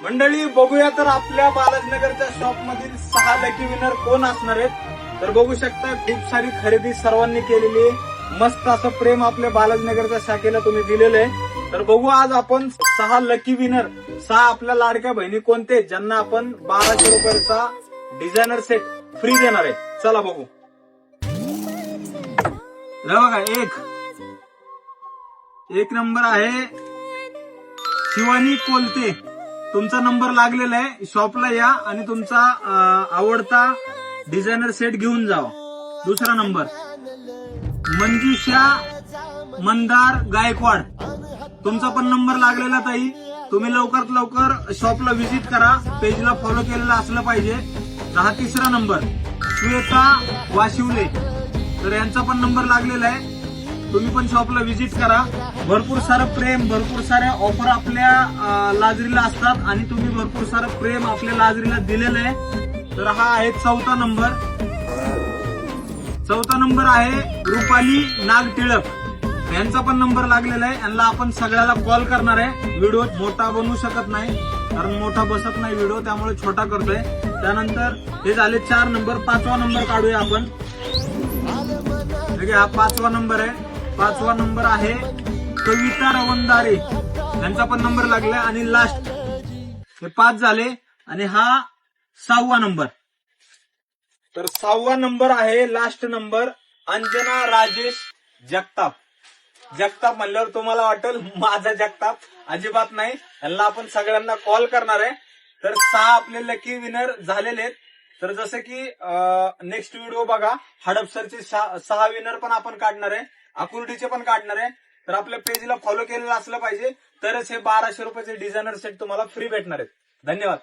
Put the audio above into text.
मंडळी बघूया तर आपल्या बालाजनगरच्या शॉप मधील 6 लकी विनर कोण असणार आहेत. तर बघू शकता खूप सारी खरेदी सर्वांनी केलेली आहे. मस्त असं प्रेम आपल्या बालाजनगरच्या शाखेला तुम्ही दिलेलं आहे. तर बघू आज आपण 6 लकी विनर 6 आपल्या लाडक्या बहिणी कोणते ज्यांना आपण 1200 रुपयाचा डिझायनर सेट फ्री देणार आहे. चला बघू. बघा एक नंबर आहे शिवानी कोलते. तुमचा नंबर लागलेला आहे. शॉपला या आणि तुमचा आवडता डिझायनर सेट घेऊन जावा. दुसरा नंबर मंजुषा मंदार गायकवाड. तुमचा पण नंबर लागलेला ताई. तुम्ही लवकरात लवकर शॉपला व्हिजिट करा. पेजला फॉलो केलेलं असलं पाहिजे. तिसरा नंबर श्वेता वाशिवले. तर यांचा पण नंबर लागलेला आहे. तुम्ही पण शॉपला व्हिजिट करा. भरपूर सारं प्रेम, भरपूर साऱ्या ऑफर आपल्या लाजरीला असतात आणि तुम्ही भरपूर सारं प्रेम आपल्या लाजरीला दिलेलं आहे. तर हा आहे चौथा नंबर आहे रुपाली नाग टिळक. यांचा पण नंबर लागलेला आहे. यांना आपण सगळ्याला कॉल करणार आहे. व्हिडिओ मोठा बनवू शकत नाही कारण मोठा बसत नाही व्हिडिओ, त्यामुळे छोटा करतोय. त्यानंतर हे झाले 4 नंबर. 5वा नंबर काढूया आपण. हा 5वा नंबर आहे. 5वा नंबर आहे कविता रवंदारे. यांचा पण नंबर लागलाय. आणि लास्ट हे 5 झाले आणि हा 6वा नंबर. तर 6वा नंबर आहे लास्ट नंबर अंजना राजेश जगताप. जगताप म्हणल्यावर तुम्हाला वाटेल माझा जगताप, अजिबात नाही. यांना आपण सगळ्यांना कॉल करणार आहे. तर 6 आपले लकी विनर झालेले आहेत. तर जसं की नेक्स्ट व्हिडिओ बघा, हडपसरचे 6 विनर पण आपण काढणार आहे, अकुर्डीचे पण काढणार आहे. तर आपल्या पेजला फॉलो केलेलं असलं पाहिजे तरच हे 1200 रुपयाचे डिझायनर सेट तुम्हाला फ्री भेटणार आहेत. धन्यवाद.